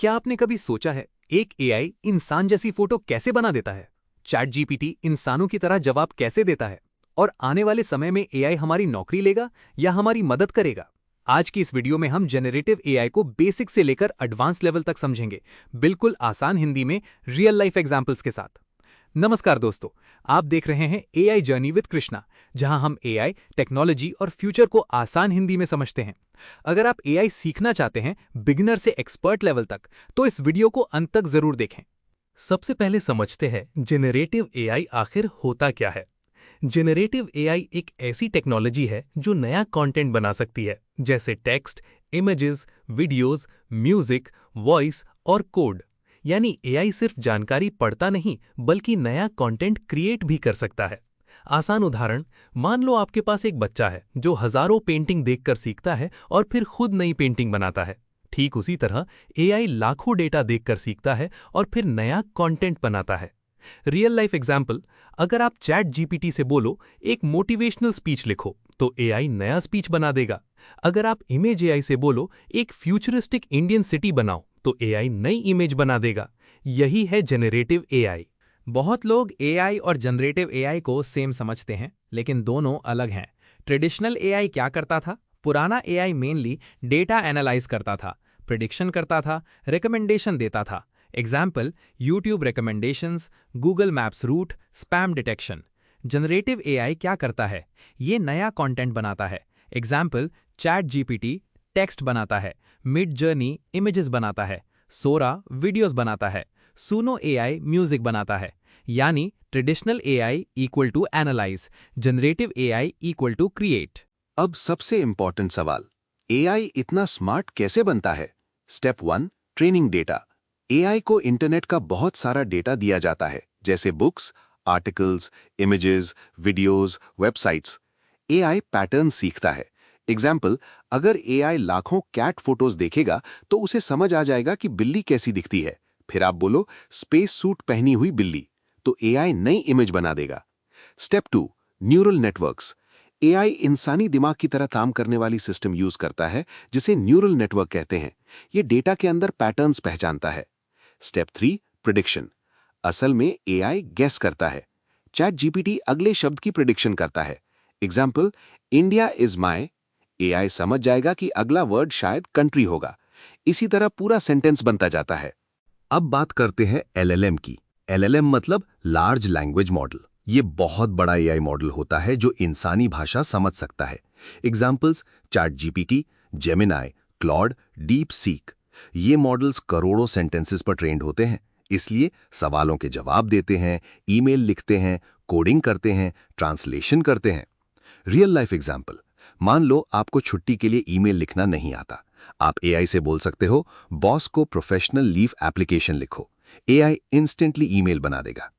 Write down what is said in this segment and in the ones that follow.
क्या आपने कभी सोचा है एक एआई इंसान जैसी फोटो कैसे बना देता है? चैट जीपीटी इंसानों की तरह जवाब कैसे देता है? और आने वाले समय में एआई हमारी नौकरी लेगा या हमारी मदद करेगा? आज की इस वीडियो में हम जेनरेटिव एआई को बेसिक से लेकर एडवांस लेवल तक समझेंगे, बिल्कुल आसान हिंदी में, रियल लाइफ एग्जांपल्स के साथ। नमस्कार दोस्तों, आप देख रहे हैं एआई जर्नी विद कृष्णा, जहां हम एआई, टेक्नोलॉजी और फ्यूचर को आसान हिंदी में समझते हैं। अगर आप एआई सीखना चाहते हैं बिगिनर से एक्सपर्ट लेवल तक, तो इस वीडियो को अंत तक जरूर देखें। सबसे पहले समझते हैं जेनरेटिव एआई आखिर होता क्या है। जेनरेटिव एआई एक ऐसी टेक्नोलॉजी है जो नया कंटेंट बना सकती है, जैसे text, images, videos, music, voice और कोड। यानी एआई सिर्फ जानकारी पढ़ता नहीं बल्कि नया कंटेंट क्रिएट भी कर सकता है। आसान उदाहरण, मान लो आपके पास एक बच्चा है जो हजारों पेंटिंग देखकर सीखता है और फिर खुद नई पेंटिंग बनाता है। ठीक उसी तरह एआई लाखों डेटा देखकर सीखता है और फिर नया कंटेंट बनाता है। रियल लाइफ एग्जाम्पल, अगर आप चैट जीपीटी से बोलो एक मोटिवेशनल स्पीच लिखो, तो एआई नया स्पीच बना देगा। अगर आप इमेज एआई से बोलो एक फ्यूचरिस्टिक इंडियन सिटी बनाओ, तो एआई नई इमेज बना देगा। यही है जेनरेटिव एआई। बहुत लोग एआई और जनरेटिव एआई को सेम समझते हैं, लेकिन दोनों अलग हैं। ट्रेडिशनल एआई क्या करता था? पुराना एआई मेनली डेटा एनालाइज करता था, प्रिडिक्शन करता था, रिकमेंडेशन देता था। Example, YouTube recommendations, Google maps route, spam detection. Generative AI क्या करता है? ये नया कंटेंट बनाता है। एग्जाम्पल, चैट जीपीटी टेक्स्ट बनाता है, मिड जर्नी इमेजेस बनाता है, सोरा वीडियोस बनाता है, सुनो एआई म्यूजिक बनाता है। यानी traditional AI equal to analyse, generative AI equal to create. अब सबसे इंपॉर्टेंट सवाल, एआई इतना स्मार्ट कैसे बनता है? Step 1, training data. एआई को इंटरनेट का बहुत सारा डेटा दिया जाता है, जैसे books, articles, images, videos, websites. AI pattern सीखता है। एग्जाम्पल, अगर एआई लाखों कैट फोटोज देखेगा तो उसे समझ आ जाएगा कि बिल्ली कैसी दिखती है। फिर आप बोलो स्पेस सूट पहनी हुई बिल्ली, तो एआई नई इमेज बना देगा। Step 2, neural networks. एआई इंसानी दिमाग की तरह काम करने वाली सिस्टम यूज करता है, जिसे न्यूरल नेटवर्क कहते हैं। ये डेटा के अंदर पैटर्न्स पहचानता है। Step 3, prediction. असल में एआई गेस करता है। चैट जीपीटी अगले शब्द की प्रिडिक्शन करता है। Example, India is my. AI समझ जाएगा कि अगला वर्ड शायद कंट्री होगा। इसी तरह पूरा सेंटेंस बनता जाता है। अब बात करते हैं एलएलएम की। एलएलएम मतलब लार्ज लैंग्वेज मॉडल। ये बहुत बड़ा एआई मॉडल होता है जो इंसानी भाषा समझ सकता है। Examples, chat GPT, Gemini, Claude, deep seek. ये मॉडल्स करोड़ों सेंटेंसेस पर ट्रेंड होते हैं, इसलिए सवालों के जवाब देते हैं, ईमेल लिखते हैं, कोडिंग करते हैं, ट्रांसलेशन करते हैं। रियल लाइफ एग्जाम्पल, मान लो आपको छुट्टी के लिए ईमेल लिखना नहीं आता। आप एआई से बोल सकते हो बॉस को प्रोफेशनल लीव एप्लीकेशन लिखो। एआई इंस्टेंटली ईमेल बना देगा।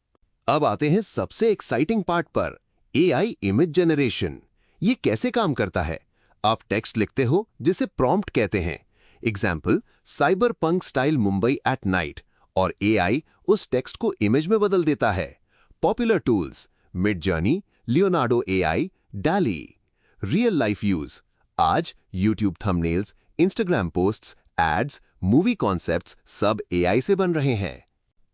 अब आते हैं सबसे एक्साइटिंग पार्ट पर, एआई इमेज जनरेशन। ये कैसे काम करता है? आप टेक्स्ट लिखते हो जिसे प्रॉम्प्ट कहते हैं। Example, cyber punk style Mumbai at night, और एआई उस टेक्स्ट को इमेज में बदल देता है। Popular tools, Midjourney, Leonardo AI, DALLE. Real life use, आज YouTube thumbnails, Instagram posts, ads, movie concepts सब एआई से बन रहे हैं।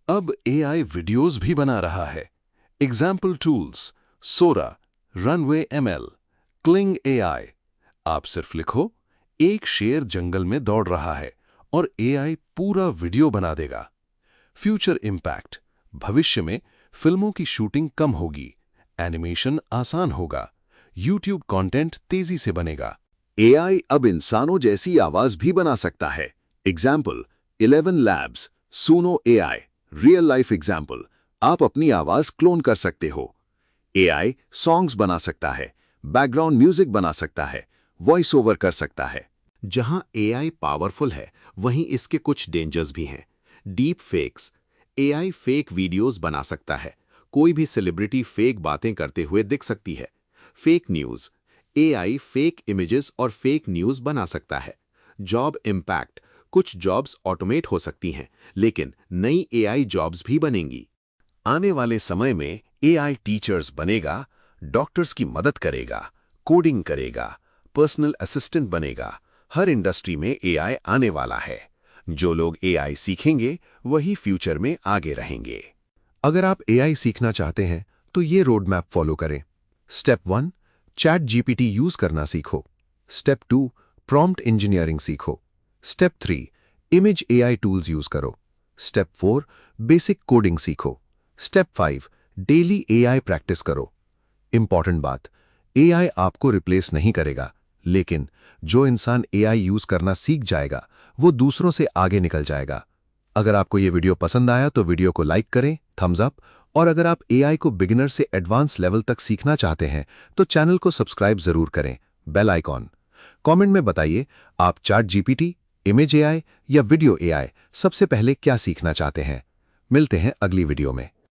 अब एआई वीडियोस भी बना रहा है। एग्जाम्पल टूल्स, सोरा, रनवे एमएल, क्लिंग एआई। आप सिर्फ लिखो एक शेर जंगल में दौड़ रहा है और एआई पूरा वीडियो बना देगा। फ्यूचर इंपैक्ट, भविष्य में फिल्मों की शूटिंग कम होगी, एनिमेशन आसान होगा, यूट्यूब कंटेंट तेजी से बनेगा। एआई अब इंसानों जैसी आवाज भी बना सकता है। एग्जाम्पल, 11 लैब्स, सुनो एआई। रियल लाइफ एग्जाम्पल, आप अपनी आवाज क्लोन कर सकते हो। एआई सॉन्ग्स बना सकता है, बैकग्राउंड म्यूजिक बना सकता है, वॉइस ओवर कर सकता है। जहां एआई पावरफुल है, वहीं इसके कुछ डेंजर्स भी हैं। Deep fakes, AI fake videos बना सकता है। कोई भी सेलिब्रिटी फेक बातें करते हुए दिख सकती है। Fake news, AI fake images और फेक न्यूज बना सकता है। जॉब इम्पैक्ट, कुछ जॉब्स ऑटोमेट हो सकती हैं, लेकिन नई एआई जॉब्स भी बनेंगी। आने वाले समय में एआई टीचर्स बनेगा, डॉक्टर्स की मदद करेगा, कोडिंग करेगा, पर्सनल असिस्टेंट बनेगा। हर इंडस्ट्री में एआई आने वाला है। जो लोग एआई सीखेंगे वही फ्यूचर में आगे रहेंगे। अगर आप एआई सीखना चाहते हैं तो ये रोड मैप फॉलो करें। स्टेप 1, चैट जीपीटी यूज करना सीखो। स्टेप 2, प्रॉम्प्ट इंजीनियरिंग सीखो। Step 3, image AI tools use करो। स्टेप 4, बेसिक कोडिंग सीखो। स्टेप 5, डेली एआई प्रैक्टिस करो। इंपॉर्टेंट बात, एआई आपको रिप्लेस नहीं करेगा, लेकिन जो इंसान एआई यूज करना सीख जाएगा वो दूसरों से आगे निकल जाएगा। अगर आपको ये वीडियो पसंद आया तो वीडियो को लाइक करें, थम्स अप, और अगर आप एआई को बिगिनर से एडवांस लेवल तक सीखना चाहते हैं तो चैनल को सब्सक्राइब जरूर करें, बेल आइकॉन। कमेंट में बताइए आप चैट जीपीटी, इमेज एआई या वीडियो एआई सबसे पहले क्या सीखना चाहते हैं। मिलते हैं अगली वीडियो में।